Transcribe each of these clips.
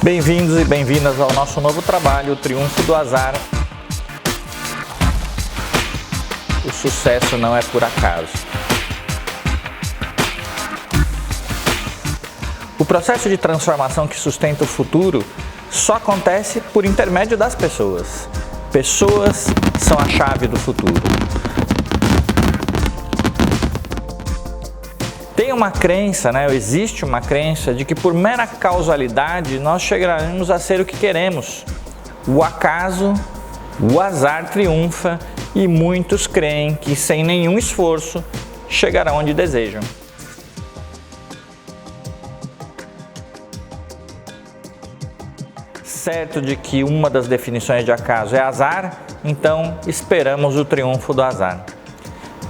Bem-vindos e bem-vindas ao nosso novo trabalho, O Triunfo do Azar. O sucesso não é por acaso. O processo de transformação que sustenta o futuro só acontece por intermédio das pessoas. Pessoas são a chave do futuro. Tem uma crença, existe uma crença de que por mera causalidade nós chegaremos a ser o que queremos. O acaso, o azar triunfa e muitos creem que sem nenhum esforço chegarão onde desejam. Certo de que uma das definições de acaso é azar, então esperamos o triunfo do azar.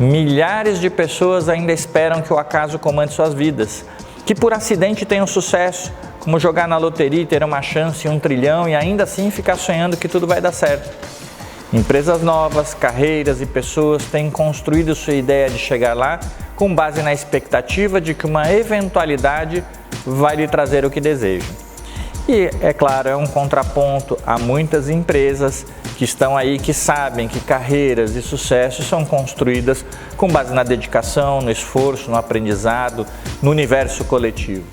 Milhares de pessoas ainda esperam que o acaso comande suas vidas, que por acidente tenham sucesso, como jogar na loteria e ter uma chance em 1 trilhão e ainda assim ficar sonhando que tudo vai dar certo. Empresas novas, carreiras e pessoas têm construído sua ideia de chegar lá com base na expectativa de que uma eventualidade vai lhe trazer o que deseja. E, é claro, é um contraponto a muitas empresas que estão aí, que sabem que carreiras e sucessos são construídas com base na dedicação, no esforço, no aprendizado, no universo coletivo.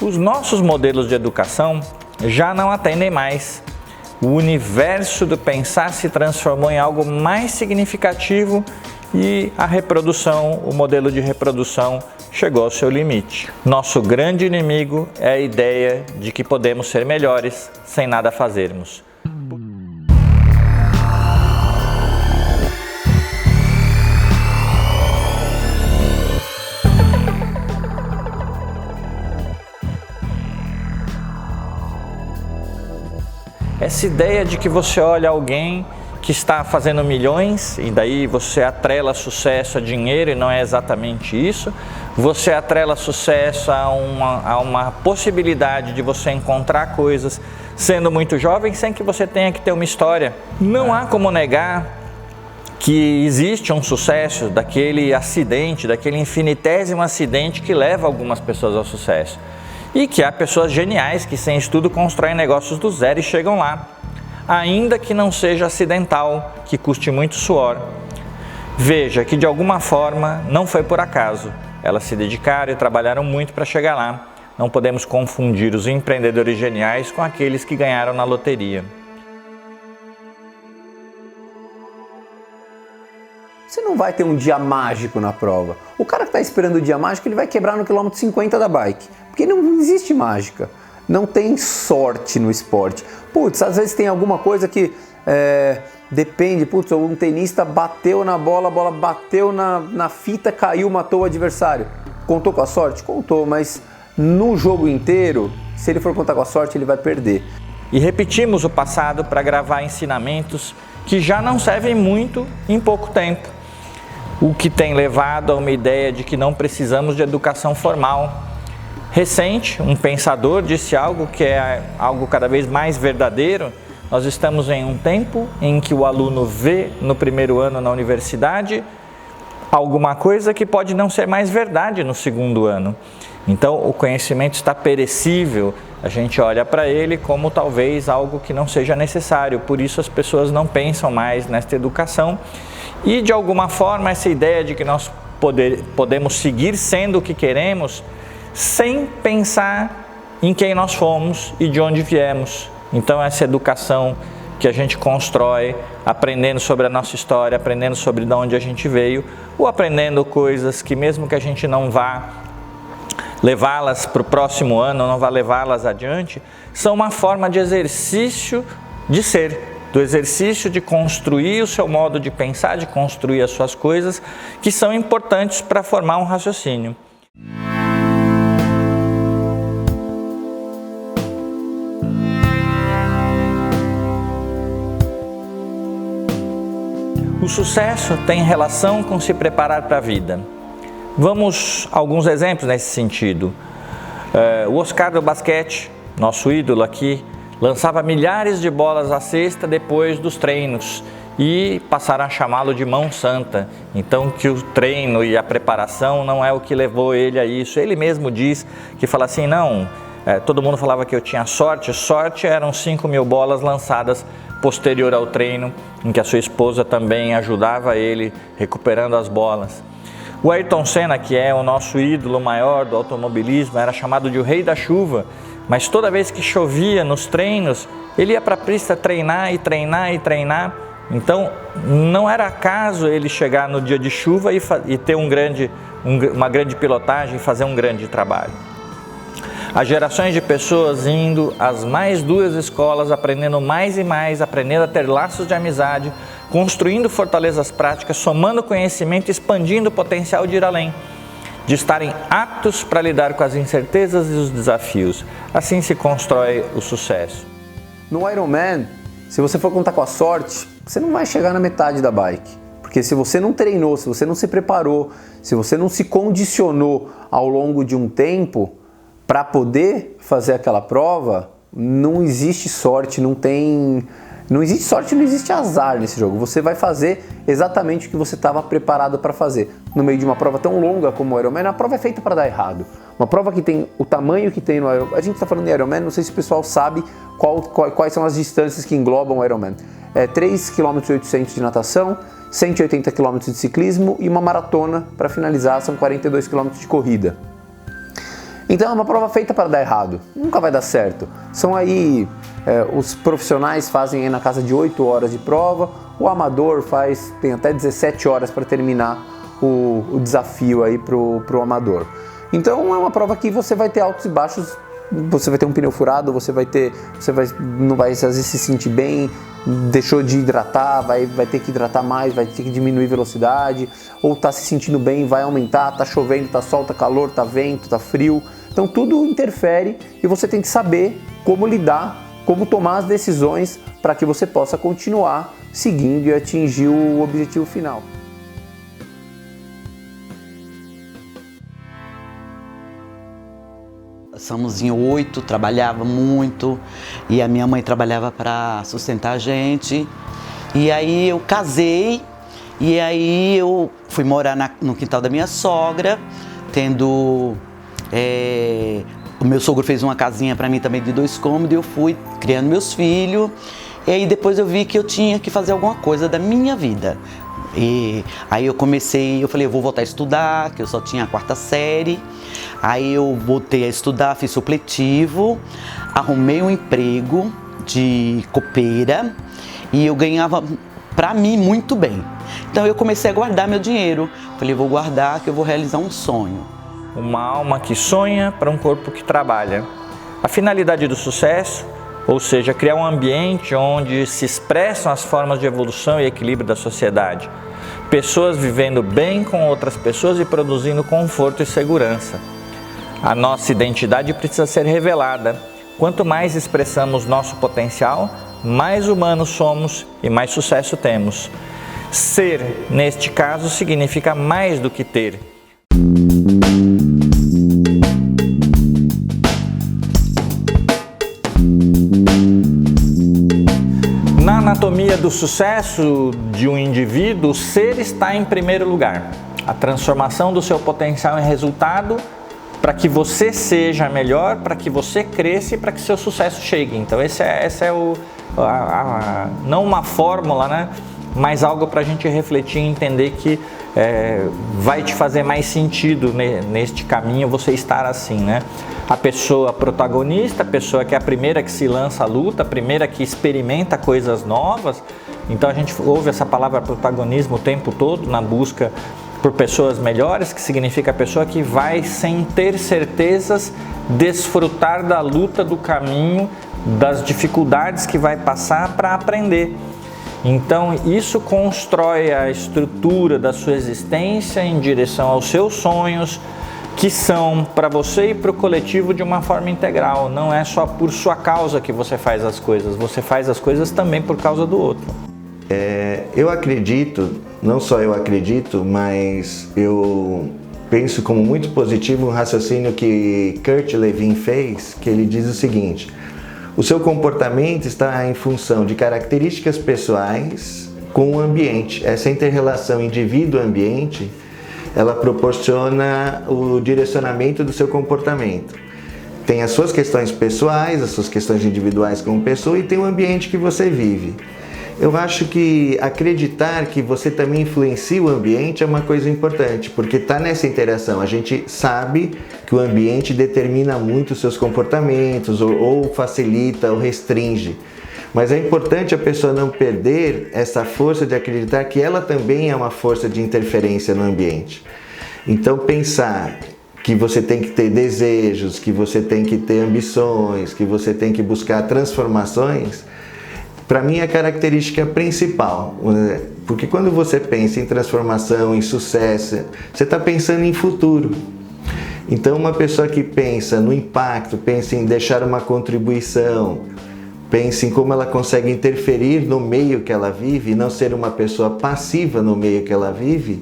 Os nossos modelos de educação já não atendem mais. O universo do pensar se transformou em algo mais significativo e a reprodução, o modelo de reprodução chegou ao seu limite. Nosso grande inimigo é a ideia de que podemos ser melhores sem nada fazermos. Essa ideia de que você olha alguém que está fazendo milhões e daí você atrela sucesso a dinheiro e não é exatamente isso. Você atrela sucesso a uma possibilidade de você encontrar coisas sendo muito jovem sem que você tenha que ter uma história. Não há como negar que existe um sucesso daquele acidente, daquele infinitésimo acidente que leva algumas pessoas ao sucesso. E que há pessoas geniais que sem estudo constroem negócios do zero e chegam lá. Ainda que não seja acidental, que custe muito suor. Veja que de alguma forma não foi por acaso. Elas se dedicaram e trabalharam muito para chegar lá. Não podemos confundir os empreendedores geniais com aqueles que ganharam na loteria. Você não vai ter um dia mágico na prova. O cara que está esperando o dia mágico, ele vai quebrar no quilômetro 50 da bike. Porque não existe mágica. Não tem sorte no esporte. Putz, às vezes tem alguma coisa que depende. Putz, um tenista bateu na bola, a bola bateu na fita, caiu, matou o adversário. Contou com a sorte? Contou, mas no jogo inteiro, se ele for contar com a sorte, ele vai perder. E repetimos o passado para gravar ensinamentos que já não servem muito em pouco tempo. O que tem levado a uma ideia de que não precisamos de educação formal. Recente, um pensador disse algo que é algo cada vez mais verdadeiro. Nós estamos em um tempo em que o aluno vê no primeiro ano na universidade alguma coisa que pode não ser mais verdade no segundo ano. Então, o conhecimento está perecível, a gente olha para ele como talvez algo que não seja necessário. Por isso as pessoas não pensam mais nesta educação e, de alguma forma, essa ideia de que nós podemos seguir sendo o que queremos sem pensar em quem nós fomos e de onde viemos. Então essa educação que a gente constrói, aprendendo sobre a nossa história, aprendendo sobre de onde a gente veio, ou aprendendo coisas que mesmo que a gente não vá levá-las para o próximo ano, não vá levá-las adiante, são uma forma de exercício de ser, do exercício de construir o seu modo de pensar, de construir as suas coisas, que são importantes para formar um raciocínio. O sucesso tem relação com se preparar para a vida. Vamos a alguns exemplos nesse sentido. O Oscar do basquete, nosso ídolo aqui, lançava milhares de bolas à cesta depois dos treinos e passaram a chamá-lo de mão santa. Então que o treino e a preparação não é o que levou ele a isso. Ele mesmo diz que fala assim, não, todo mundo falava que eu tinha sorte, sorte eram 5.000 bolas lançadas posterior ao treino, em que a sua esposa também ajudava ele recuperando as bolas. O Ayrton Senna, que é o nosso ídolo maior do automobilismo, era chamado de o rei da chuva, mas toda vez que chovia nos treinos, ele ia para a pista treinar e treinar e treinar. Então não era acaso ele chegar no dia de chuva e ter uma grande pilotagem e fazer um grande trabalho. As gerações de pessoas indo às mais duras escolas, aprendendo mais e mais, aprendendo a ter laços de amizade, construindo fortalezas práticas, somando conhecimento, expandindo o potencial de ir além, de estarem aptos para lidar com as incertezas e os desafios. Assim se constrói o sucesso. No Ironman, se você for contar com a sorte, você não vai chegar na metade da bike. Porque se você não treinou, se você não se preparou, se você não se condicionou ao longo de um tempo para poder fazer aquela prova, não existe sorte, não existe sorte, não existe azar nesse jogo. Você vai fazer exatamente o que você estava preparado para fazer. No meio de uma prova tão longa como o Ironman, a prova é feita para dar errado. Uma prova que tem o tamanho que tem no Ironman. A gente está falando de Ironman, não sei se o pessoal sabe quais são as distâncias que englobam o Ironman. 3,8 km de natação, 180 km de ciclismo e uma maratona para finalizar, são 42 km de corrida. Então é uma prova feita para dar errado, nunca vai dar certo. São aí, os profissionais fazem aí na casa de 8 horas de prova, o amador tem até 17 horas para terminar o desafio aí pro amador. Então é uma prova que você vai ter altos e baixos, você vai ter um pneu furado, não vai às vezes se sentir bem, deixou de hidratar, vai ter que hidratar mais, vai ter que diminuir velocidade, ou tá se sentindo bem, vai aumentar, tá chovendo, tá sol, tá calor, tá vento, tá frio. Então tudo interfere e você tem que saber como lidar, como tomar as decisões para que você possa continuar seguindo e atingir o objetivo final. Somos em 8, trabalhava muito e a minha mãe trabalhava para sustentar a gente. E aí eu casei e aí eu fui morar no quintal da minha sogra, o meu sogro fez uma casinha para mim também de 2 cômodos e eu fui criando meus filhos. E aí depois eu vi que eu tinha que fazer alguma coisa da minha vida. E aí eu falei, eu vou voltar a estudar, que eu só tinha a 4ª série. Aí eu voltei a estudar, fiz supletivo, arrumei um emprego de copeira e eu ganhava pra mim muito bem. Então eu comecei a guardar meu dinheiro. Falei, vou guardar que eu vou realizar um sonho. Uma alma que sonha para um corpo que trabalha. A finalidade do sucesso, ou seja, criar um ambiente onde se expressam as formas de evolução e equilíbrio da sociedade. Pessoas vivendo bem com outras pessoas e produzindo conforto e segurança. A nossa identidade precisa ser revelada. Quanto mais expressamos nosso potencial, mais humanos somos e mais sucesso temos. Ser, neste caso, significa mais do que ter. Na anatomia do sucesso de um indivíduo, o ser está em primeiro lugar. A transformação do seu potencial em resultado para que você seja melhor, para que você cresça e para que seu sucesso chegue. Então esse é não uma fórmula, né? Mas algo para a gente refletir e entender que vai te fazer mais sentido neste caminho você estar assim, né? A pessoa protagonista, a pessoa que é a primeira que se lança à luta, a primeira que experimenta coisas novas. Então a gente ouve essa palavra protagonismo o tempo todo na busca por pessoas melhores, que significa a pessoa que vai, sem ter certezas, desfrutar da luta, do caminho, das dificuldades que vai passar para aprender. Então isso constrói a estrutura da sua existência em direção aos seus sonhos, que são para você e para o coletivo de uma forma integral. Não é só por sua causa que você faz as coisas, você faz as coisas também por causa do outro. Eu acredito, não só eu acredito, mas eu penso como muito positivo um raciocínio que Kurt Lewin fez, que ele diz o seguinte: o seu comportamento está em função de características pessoais com o ambiente. Essa inter-relação indivíduo-ambiente, ela proporciona o direcionamento do seu comportamento. Tem as suas questões pessoais, as suas questões individuais como pessoa e tem o ambiente que você vive. Eu acho que acreditar que você também influencia o ambiente é uma coisa importante, porque está nessa interação. A gente sabe que o ambiente determina muito os seus comportamentos, ou facilita ou restringe. Mas é importante a pessoa não perder essa força de acreditar que ela também é uma força de interferência no ambiente. Então pensar que você tem que ter desejos, que você tem que ter ambições, que você tem que buscar transformações, para mim é a característica principal, porque quando você pensa em transformação, em sucesso, você está pensando em futuro. Então uma pessoa que pensa no impacto, pensa em deixar uma contribuição, pensa em como ela consegue interferir no meio que ela vive, e não ser uma pessoa passiva no meio que ela vive,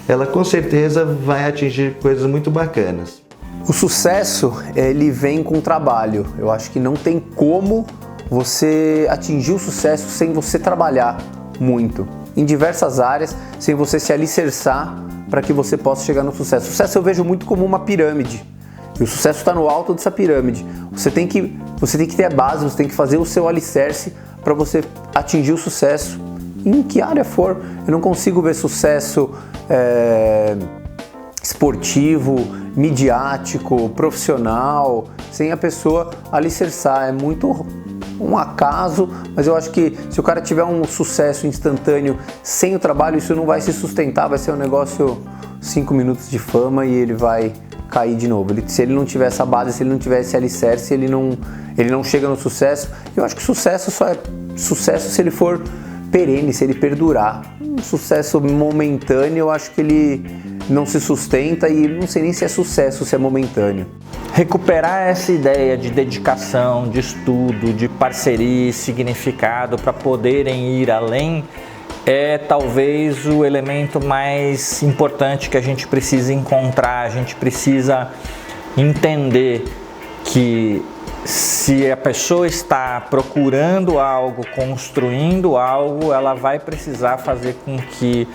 ela com certeza vai atingir coisas muito bacanas. O sucesso, ele vem com trabalho. Eu acho que não tem como você atingir o sucesso sem você trabalhar muito, em diversas áreas, sem você se alicerçar para que você possa chegar no sucesso. O sucesso eu vejo muito como uma pirâmide, e o sucesso está no alto dessa pirâmide. Você tem que ter a base, você tem que fazer o seu alicerce para você atingir o sucesso, em que área for. Eu não consigo ver sucesso esportivo, midiático, profissional, sem a pessoa alicerçar. É muito um acaso, mas eu acho que se o cara tiver um sucesso instantâneo sem o trabalho, isso não vai se sustentar, vai ser um negócio 5 minutos de fama e ele vai cair de novo. Se ele não tiver essa base, se ele não tiver esse alicerce, ele não chega no sucesso. Eu acho que sucesso só é sucesso se ele for perene, se ele perdurar. Um sucesso momentâneo, eu acho que ele não se sustenta e não sei nem se é sucesso, se é momentâneo. Recuperar essa ideia de dedicação, de estudo, de parceria, significado para poderem ir além é talvez o elemento mais importante que a gente precisa encontrar. A gente precisa entender que se a pessoa está procurando algo, construindo algo, ela vai precisar fazer com que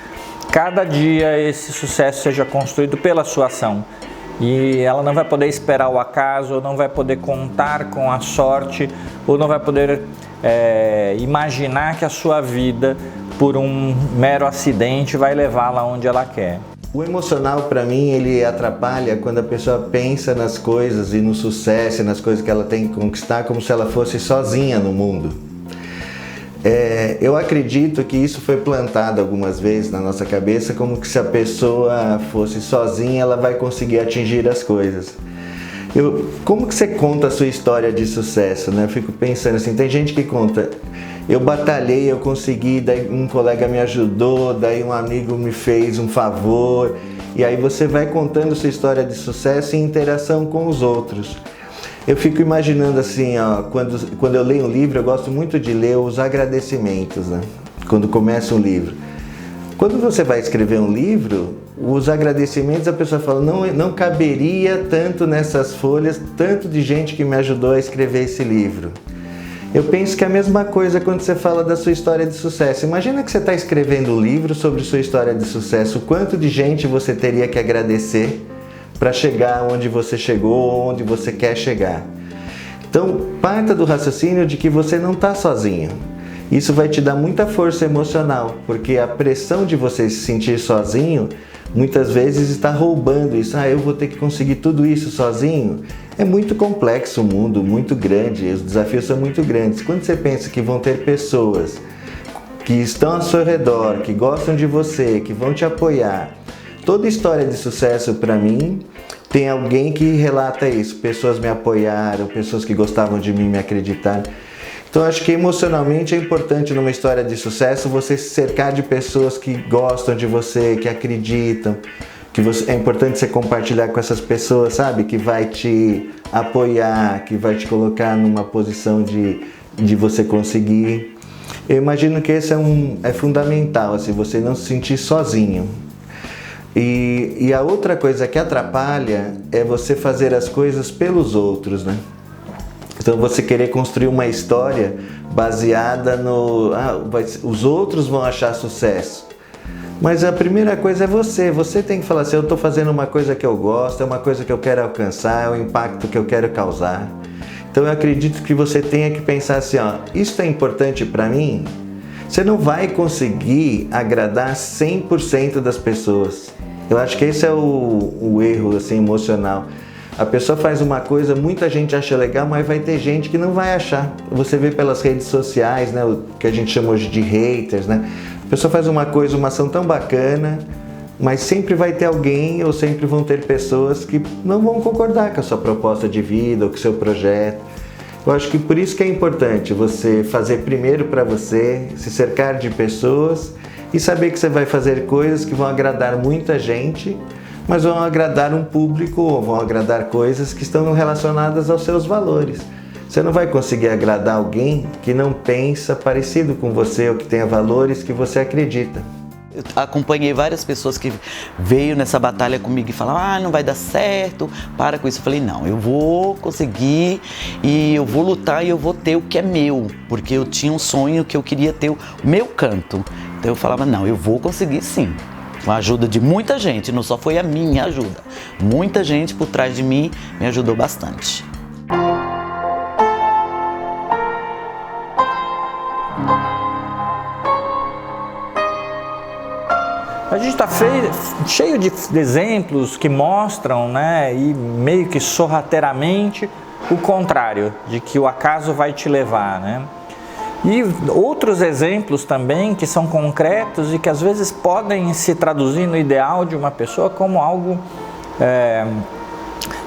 cada dia esse sucesso seja construído pela sua ação. E ela não vai poder esperar o acaso, ou não vai poder contar com a sorte, ou não vai poder imaginar que a sua vida, por um mero acidente, vai levá-la onde ela quer. O emocional, para mim, ele atrapalha quando a pessoa pensa nas coisas e no sucesso, nas coisas que ela tem que conquistar, como se ela fosse sozinha no mundo. Eu acredito que isso foi plantado algumas vezes na nossa cabeça, como que se a pessoa fosse sozinha, ela vai conseguir atingir as coisas. Como que você conta a sua história de sucesso, né? Eu fico pensando assim, tem gente que conta, eu batalhei, eu consegui, daí um colega me ajudou, daí um amigo me fez um favor, e aí você vai contando sua história de sucesso em interação com os outros. Eu fico imaginando assim, ó, quando eu leio um livro, eu gosto muito de ler os agradecimentos, né? Quando começa um livro. Quando você vai escrever um livro, os agradecimentos, a pessoa fala, não caberia tanto nessas folhas, tanto de gente que me ajudou a escrever esse livro. Eu penso que é a mesma coisa quando você fala da sua história de sucesso. Imagina que você está escrevendo um livro sobre sua história de sucesso, o quanto de gente você teria que agradecer para chegar onde você chegou, onde você quer chegar. Então, parta do raciocínio de que você não está sozinho. Isso vai te dar muita força emocional, porque a pressão de você se sentir sozinho, muitas vezes está roubando isso. Eu vou ter que conseguir tudo isso sozinho. É muito complexo o mundo, muito grande, os desafios são muito grandes. Quando você pensa que vão ter pessoas que estão ao seu redor, que gostam de você, que vão te apoiar, toda história de sucesso, para mim, tem alguém que relata isso. Pessoas me apoiaram, pessoas que gostavam de mim me acreditaram. Então, acho que emocionalmente é importante numa história de sucesso você se cercar de pessoas que gostam de você, que acreditam. É importante você compartilhar com essas pessoas, sabe? Que vai te apoiar, que vai te colocar numa posição de você conseguir. Eu imagino que esse é fundamental, assim, você não se sentir sozinho. E a outra coisa que atrapalha é você fazer as coisas pelos outros, né? Então você querer construir uma história baseada no... os outros vão achar sucesso. Mas a primeira coisa é você. Você tem que falar assim, eu estou fazendo uma coisa que eu gosto, é uma coisa que eu quero alcançar, é o impacto que eu quero causar. Então eu acredito que você tenha que pensar assim, isso é importante para mim? Você não vai conseguir agradar 100% das pessoas. Eu acho que esse é o erro assim, emocional. A pessoa faz uma coisa, muita gente acha legal, mas vai ter gente que não vai achar. Você vê pelas redes sociais, né, o que a gente chama hoje de haters, né? A pessoa faz uma coisa, uma ação tão bacana, mas sempre vai ter alguém ou sempre vão ter pessoas que não vão concordar com a sua proposta de vida ou com o seu projeto. Eu acho que por isso que é importante você fazer primeiro para você, se cercar de pessoas e saber que você vai fazer coisas que vão agradar muita gente, mas vão agradar um público ou vão agradar coisas que estão relacionadas aos seus valores. Você não vai conseguir agradar alguém que não pensa parecido com você ou que tenha valores que você acredita. Eu acompanhei várias pessoas que veio nessa batalha comigo e falaram, não vai dar certo, para com isso. Eu falei, não, eu vou conseguir e eu vou lutar e eu vou ter o que é meu, porque eu tinha um sonho que eu queria ter o meu canto. Então eu falava, não, eu vou conseguir sim. Com a ajuda de muita gente, não só foi a minha ajuda. Muita gente por trás de mim me ajudou bastante. A gente está cheio de exemplos que mostram, né, e meio que sorrateiramente o contrário, de que o acaso vai te levar, né? E outros exemplos também que são concretos e que às vezes podem se traduzir no ideal de uma pessoa como algo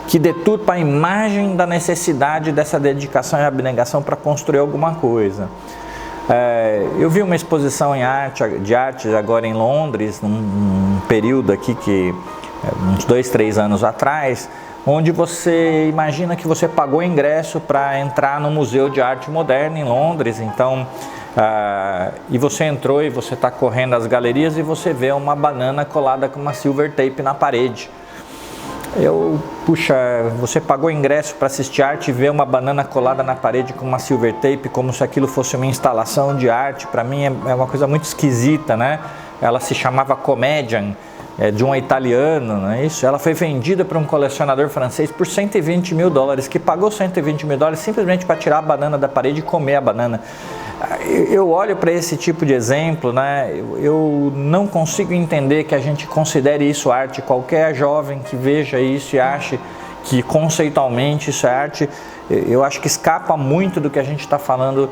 que deturpa a imagem da necessidade dessa dedicação e abnegação para construir alguma coisa. Eu vi uma exposição de arte agora em Londres, num período aqui uns 2, 3 anos atrás, onde você imagina que você pagou ingresso para entrar no Museu de Arte Moderna em Londres, então, e você entrou e você está correndo as galerias e você vê uma banana colada com uma silver tape na parede. Puxa, você pagou ingresso para assistir arte e ver uma banana colada na parede com uma silver tape, como se aquilo fosse uma instalação de arte, para mim é uma coisa muito esquisita, né? Ela se chamava Comedian, de um italiano, não é isso? Ela foi vendida para um colecionador francês por $120 mil, que pagou $120 mil simplesmente para tirar a banana da parede e comer a banana. Eu olho para esse tipo de exemplo, né? Eu não consigo entender que a gente considere isso arte. Qualquer jovem que veja isso e ache que conceitualmente isso é arte, eu acho que escapa muito do que a gente está falando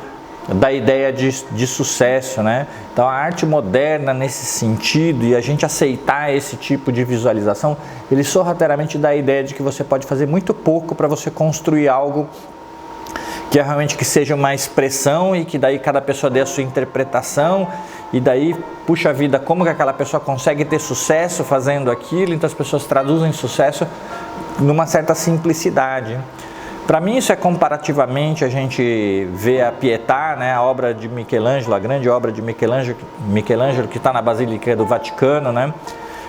da ideia de sucesso, né? Então a arte moderna nesse sentido e a gente aceitar esse tipo de visualização, ele sorrateiramente dá a ideia de que você pode fazer muito pouco para você construir algo que é realmente que seja uma expressão e que daí cada pessoa dê a sua interpretação e daí, puxa vida, como que aquela pessoa consegue ter sucesso fazendo aquilo, então as pessoas traduzem sucesso numa certa simplicidade. Para mim isso é comparativamente, a gente vê a Pietà, né, a obra de Michelangelo, a grande obra de Michelangelo que está na Basílica do Vaticano, né?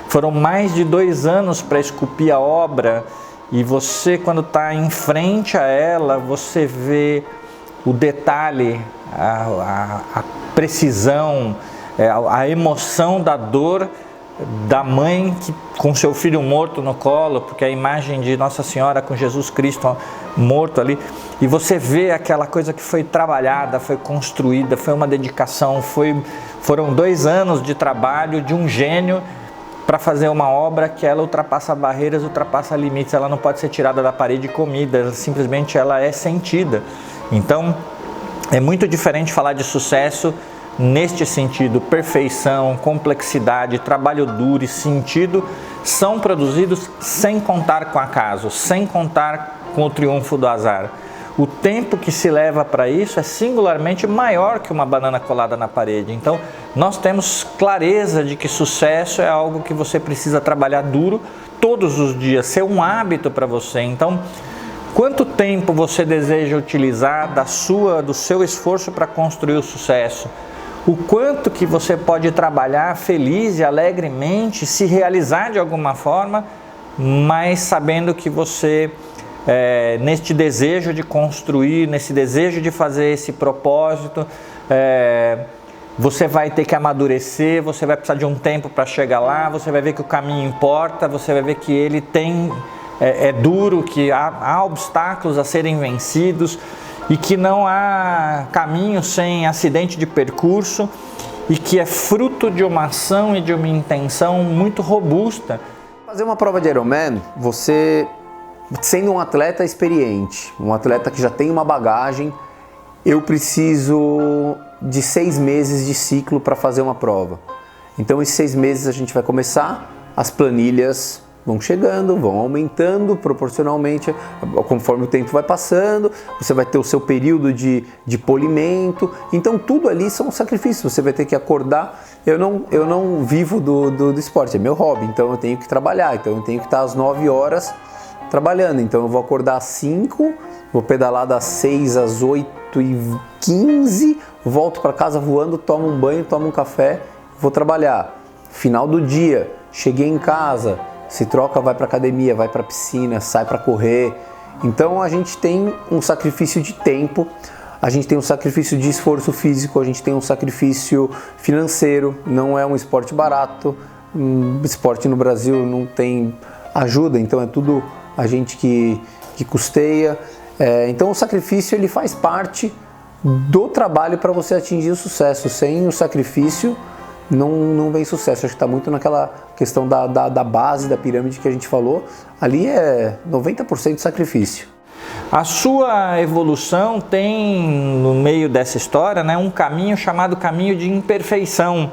Foram mais de 2 anos para esculpir a obra e você, quando está em frente a ela, você vê o detalhe, a precisão, a emoção da dor da mãe com seu filho morto no colo, porque a imagem de Nossa Senhora com Jesus Cristo morto ali, e você vê aquela coisa que foi trabalhada, foi construída, foi uma dedicação, foram 2 anos de trabalho de um gênio para fazer uma obra que ela ultrapassa barreiras, ultrapassa limites, ela não pode ser tirada da parede e comida, simplesmente ela é sentida. Então, é muito diferente falar de sucesso neste sentido. Perfeição, complexidade, trabalho duro e sentido são produzidos sem contar com acaso, sem contar com o triunfo do azar. O tempo que se leva para isso é singularmente maior que uma banana colada na parede. Então, nós temos clareza de que sucesso é algo que você precisa trabalhar duro todos os dias, ser um hábito para você. Então, quanto tempo você deseja utilizar do seu esforço para construir o sucesso? O quanto que você pode trabalhar feliz e alegremente, se realizar de alguma forma, mas sabendo que você neste desejo de construir, nesse desejo de fazer esse propósito, você vai ter que amadurecer, você vai precisar de um tempo para chegar lá, você vai ver que o caminho importa, você vai ver que ele é duro, que há obstáculos a serem vencidos e que não há caminho sem acidente de percurso e que é fruto de uma ação e de uma intenção muito robusta. Fazer uma prova de Ironman, você sendo um atleta experiente, um atleta que já tem uma bagagem, eu preciso de 6 meses de ciclo para fazer uma prova. Então, esses 6 meses a gente vai começar, as planilhas vão chegando, vão aumentando proporcionalmente conforme o tempo vai passando, você vai ter o seu período de polimento, então tudo ali são sacrifícios, você vai ter que acordar. Eu não vivo do esporte, é meu hobby, então eu tenho que trabalhar, então eu tenho que estar às 9 horas trabalhando, então eu vou acordar às 5, vou pedalar das 6 às 8h15, volto para casa voando, tomo um banho, tomo um café, vou trabalhar. Final do dia, cheguei em casa, se troca, vai para academia, vai para piscina, sai para correr. Então a gente tem um sacrifício de tempo, a gente tem um sacrifício de esforço físico, a gente tem um sacrifício financeiro, não é um esporte barato, esporte no Brasil não tem ajuda, então é tudo a gente que custeia. Então o sacrifício ele faz parte do trabalho para você atingir o sucesso. Sem o sacrifício não vem sucesso. Acho que está muito naquela questão da base da pirâmide que a gente falou. Ali é 90% sacrifício. A sua evolução tem no meio dessa história, né, um caminho chamado caminho de imperfeição,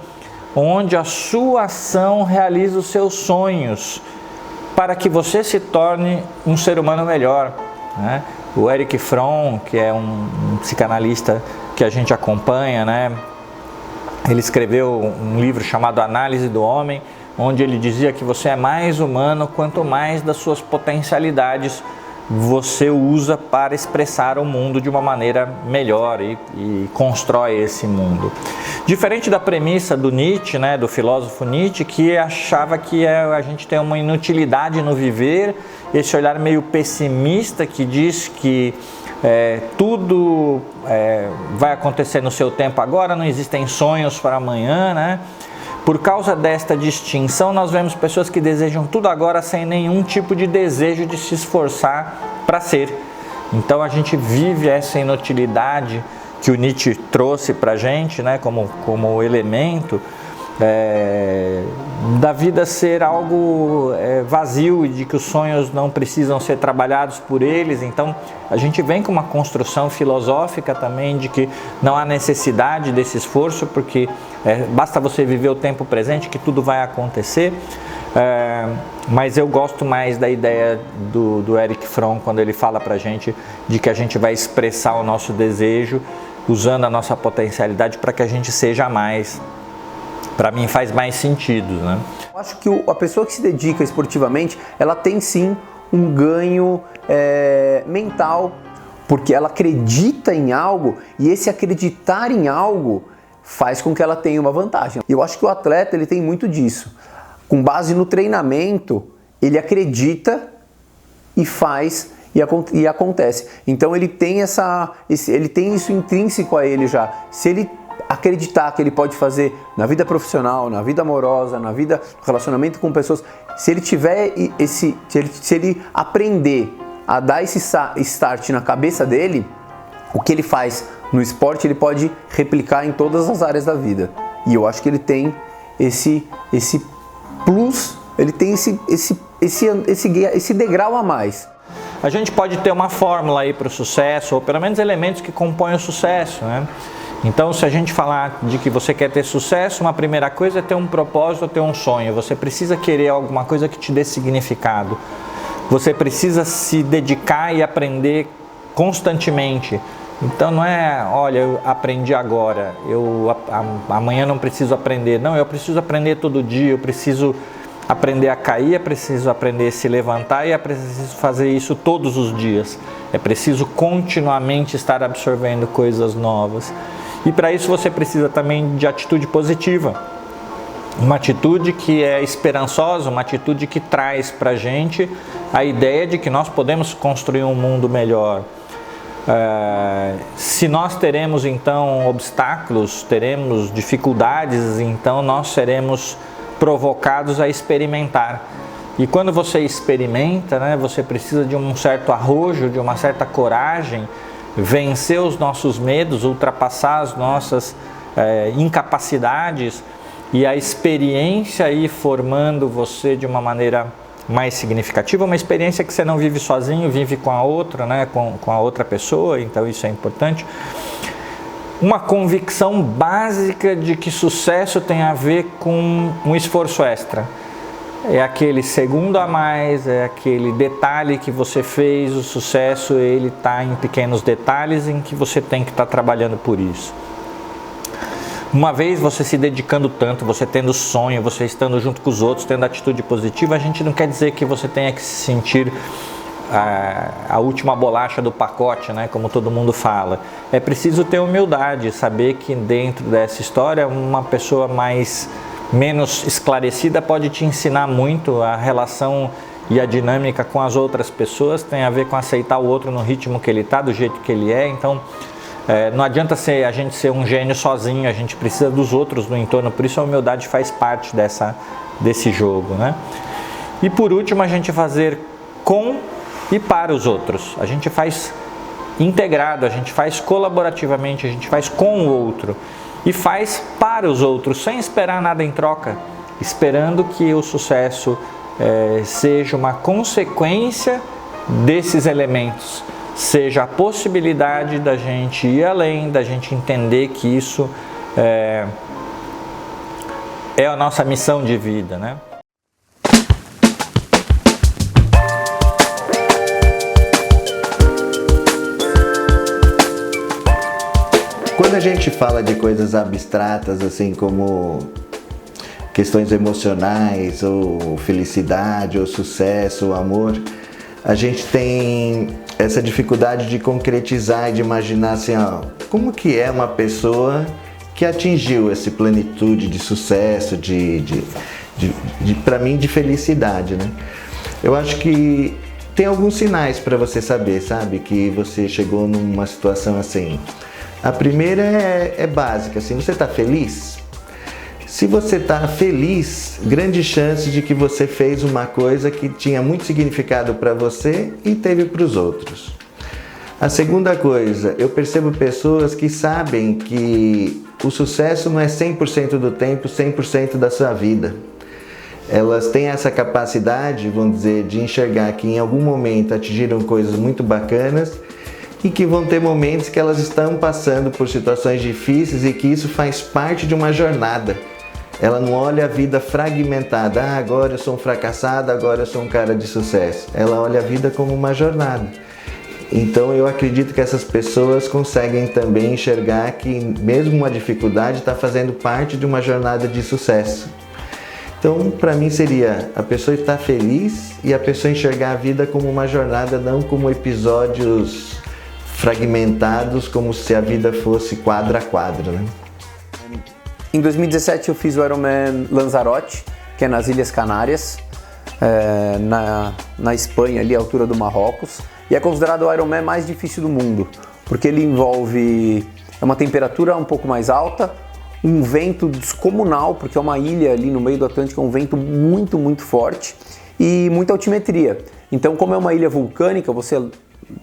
onde a sua ação realiza os seus sonhos para que você se torne um ser humano melhor, né? O Erich Fromm, que é um psicanalista que a gente acompanha, né? Ele escreveu um livro chamado Análise do Homem, onde ele dizia que você é mais humano quanto mais das suas potencialidades você usa para expressar o mundo de uma maneira melhor e constrói esse mundo. Diferente da premissa do Nietzsche, né, do filósofo Nietzsche, que achava que a gente tem uma inutilidade no viver, esse olhar meio pessimista que diz que tudo vai acontecer no seu tempo agora, não existem sonhos para amanhã, né? Por causa desta distinção, nós vemos pessoas que desejam tudo agora sem nenhum tipo de desejo de se esforçar para ser. Então a gente vive essa inutilidade que o Nietzsche trouxe para a gente, né, como elemento da vida ser algo vazio e de que os sonhos não precisam ser trabalhados por eles. Então a gente vem com uma construção filosófica também de que não há necessidade desse esforço, porque basta você viver o tempo presente que tudo vai acontecer. Mas eu gosto mais da ideia do Erich Fromm, quando ele fala pra gente de que a gente vai expressar o nosso desejo usando a nossa potencialidade para que a gente seja mais. Para mim faz mais sentido, né? Eu acho que a pessoa que se dedica esportivamente, ela tem sim um ganho mental, porque ela acredita em algo e esse acreditar em algo faz com que ela tenha uma vantagem. Eu acho que o atleta ele tem muito disso. Com base no treinamento, ele acredita e faz e acontece. Então ele tem isso intrínseco a ele já. Se ele acreditar que ele pode fazer na vida profissional, na vida amorosa, na vida relacionamento com pessoas, se ele tiver se ele aprender a dar esse start na cabeça dele, o que ele faz no esporte ele pode replicar em todas as áreas da vida. E eu acho que ele tem esse plus, ele tem esse degrau a mais. A gente pode ter uma fórmula aí para o sucesso, ou pelo menos elementos que compõem o sucesso, né? Então, se a gente falar de que você quer ter sucesso, uma primeira coisa é ter um propósito, ter um sonho. Você precisa querer alguma coisa que te dê significado. Você precisa se dedicar e aprender constantemente. Então, não é, olha, eu aprendi agora, amanhã não preciso aprender. Não, eu preciso aprender todo dia, eu preciso aprender a cair, é preciso aprender a se levantar e é preciso fazer isso todos os dias. É preciso continuamente estar absorvendo coisas novas. E para isso você precisa também de atitude positiva. Uma atitude que é esperançosa, uma atitude que traz para a gente a ideia de que nós podemos construir um mundo melhor. Se nós teremos então obstáculos, teremos dificuldades, então nós seremos provocados a experimentar. E quando você experimenta, né, você precisa de um certo arrojo, de uma certa coragem, vencer os nossos medos, ultrapassar as nossas incapacidades, e a experiência ir formando você de uma maneira mais significativa, uma experiência que você não vive sozinho, vive com a outra, né, com a outra pessoa, então isso é importante. Uma convicção básica de que sucesso tem a ver com um esforço extra. É aquele segundo a mais, é aquele detalhe que você fez, o sucesso ele está em pequenos detalhes em que você tem que estar trabalhando por isso. Uma vez você se dedicando tanto, você tendo sonho, você estando junto com os outros, tendo atitude positiva, a gente não quer dizer que você tenha que se sentir a última bolacha do pacote, né, como todo mundo fala. É preciso ter humildade, saber que dentro dessa história uma pessoa menos esclarecida pode te ensinar muito. A relação e a dinâmica com as outras pessoas tem a ver com aceitar o outro no ritmo que ele está, do jeito que ele é. Então não adianta a gente ser um gênio sozinho, a gente precisa dos outros no entorno, por isso a humildade faz parte desse jogo, né? E por último, a gente fazer com e para os outros. A gente faz integrado, a gente faz colaborativamente, a gente faz com o outro. E faz para os outros, sem esperar nada em troca, esperando que o sucesso seja uma consequência desses elementos, seja a possibilidade da gente ir além, da gente entender que isso é a nossa missão de vida, né? Quando a gente fala de coisas abstratas, assim como questões emocionais, ou felicidade, ou sucesso, ou amor, a gente tem essa dificuldade de concretizar e de imaginar assim, ó, como que é uma pessoa que atingiu essa plenitude de sucesso, para mim, de felicidade, né? Eu acho que tem alguns sinais para você saber, sabe, que você chegou numa situação assim. A primeira é básica, assim, você está feliz? Se você está feliz, grande chance de que você fez uma coisa que tinha muito significado para você e teve para os outros. A segunda coisa, eu percebo pessoas que sabem que o sucesso não é 100% do tempo, 100% da sua vida. Elas têm essa capacidade, vamos dizer, de enxergar que em algum momento atingiram coisas muito bacanas e que vão ter momentos que elas estão passando por situações difíceis e que isso faz parte de uma jornada. Ela não olha a vida fragmentada, agora eu sou um fracassado, agora eu sou um cara de sucesso. Ela olha a vida como uma jornada. Então eu acredito que essas pessoas conseguem também enxergar que mesmo uma dificuldade está fazendo parte de uma jornada de sucesso. Então, para mim seria a pessoa estar feliz e a pessoa enxergar a vida como uma jornada, não como episódios fragmentados, como se a vida fosse quadro a quadro, né? Em 2017 eu fiz o Ironman Lanzarote, que é nas Ilhas Canárias, na Espanha, ali à altura do Marrocos, e é considerado o Ironman mais difícil do mundo, porque ele envolve uma temperatura um pouco mais alta, um vento descomunal, porque é uma ilha ali no meio do Atlântico, é um vento muito, muito forte, e muita altimetria. Então, como é uma ilha vulcânica, você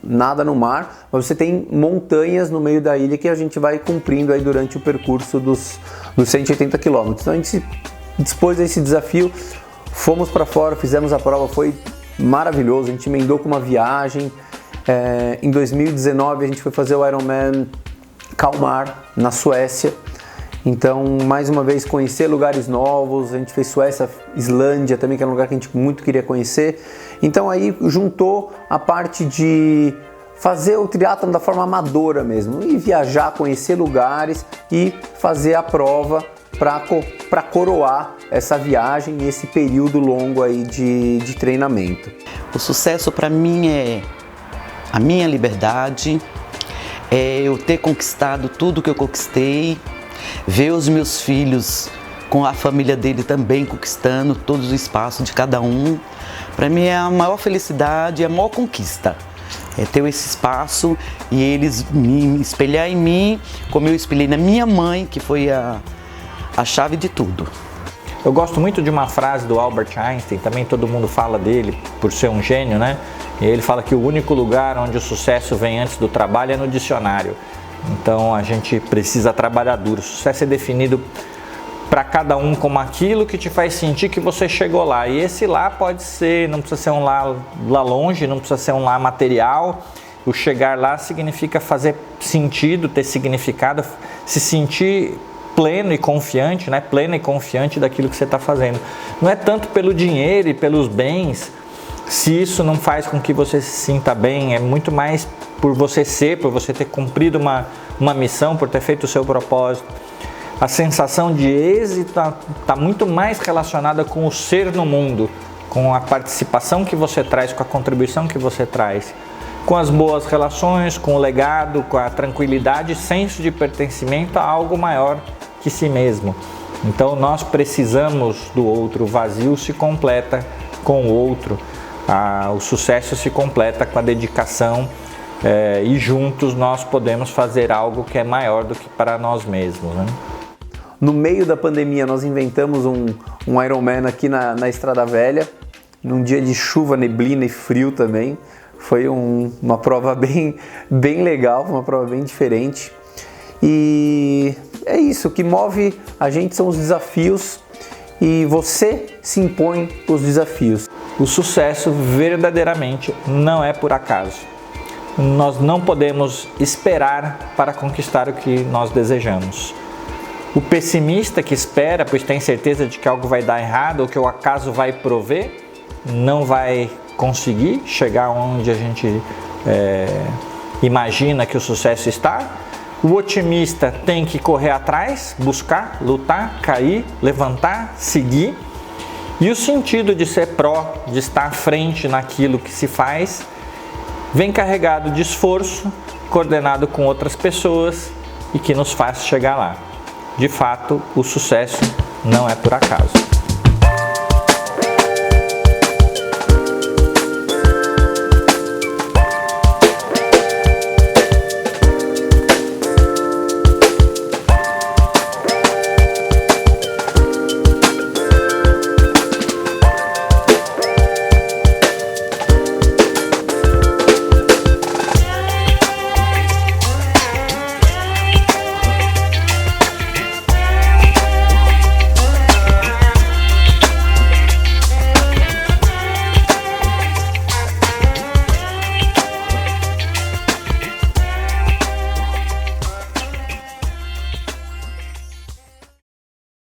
nada no mar, mas você tem montanhas no meio da ilha que a gente vai cumprindo aí durante o percurso dos 180 km. Então a gente se dispôs a esse desafio, fomos para fora, fizemos a prova, foi maravilhoso, a gente emendou com uma viagem. Em 2019 a gente foi fazer o Ironman Kalmar, na Suécia. Então, mais uma vez, conhecer lugares novos, a gente fez Suécia, Islândia também, que era um lugar que a gente muito queria conhecer. Então aí juntou a parte de fazer o triatlon da forma amadora mesmo, e viajar, conhecer lugares e fazer a prova para coroar essa viagem e esse período longo aí de treinamento. O sucesso para mim é a minha liberdade, é eu ter conquistado tudo que eu conquistei, ver os meus filhos com a família dele também, conquistando todos os espaços de cada um. Para mim é a maior felicidade, a maior conquista. É ter esse espaço e eles me espelhar em mim, como eu espelhei na minha mãe, que foi a chave de tudo. Eu gosto muito de uma frase do Albert Einstein, também todo mundo fala dele por ser um gênio, né? E ele fala que o único lugar onde o sucesso vem antes do trabalho é no dicionário. Então a gente precisa trabalhar duro. O sucesso é definido para cada um como aquilo que te faz sentir que você chegou lá. E esse lá pode ser, não precisa ser um lá longe, não precisa ser um lá material. O chegar lá significa fazer sentido, ter significado, se sentir pleno e confiante, né? Pleno e confiante daquilo que você está fazendo. Não é tanto pelo dinheiro e pelos bens, se isso não faz com que você se sinta bem, é muito mais por você ser, por você ter cumprido uma missão, por ter feito o seu propósito. A sensação de êxito está muito mais relacionada com o ser no mundo, com a participação que você traz, com a contribuição que você traz, com as boas relações, com o legado, com a tranquilidade, senso de pertencimento a algo maior que si mesmo. Então nós precisamos do outro, o vazio se completa com o outro, o sucesso se completa com a dedicação e juntos nós podemos fazer algo que é maior do que para nós mesmos, né? No meio da pandemia nós inventamos um Ironman aqui na Estrada Velha, num dia de chuva, neblina e frio também. Foi uma prova bem legal, uma prova bem diferente. E é isso, o que move a gente são os desafios e você se impõe os desafios. O sucesso verdadeiramente não é por acaso. Nós não podemos esperar para conquistar o que nós desejamos. O pessimista que espera, pois tem certeza de que algo vai dar errado ou que o acaso vai prover, não vai conseguir chegar onde a gente imagina que o sucesso está. O otimista tem que correr atrás, buscar, lutar, cair, levantar, seguir. E o sentido de ser pró, de estar à frente naquilo que se faz, vem carregado de esforço, coordenado com outras pessoas e que nos faz chegar lá. De fato, o sucesso não é por acaso.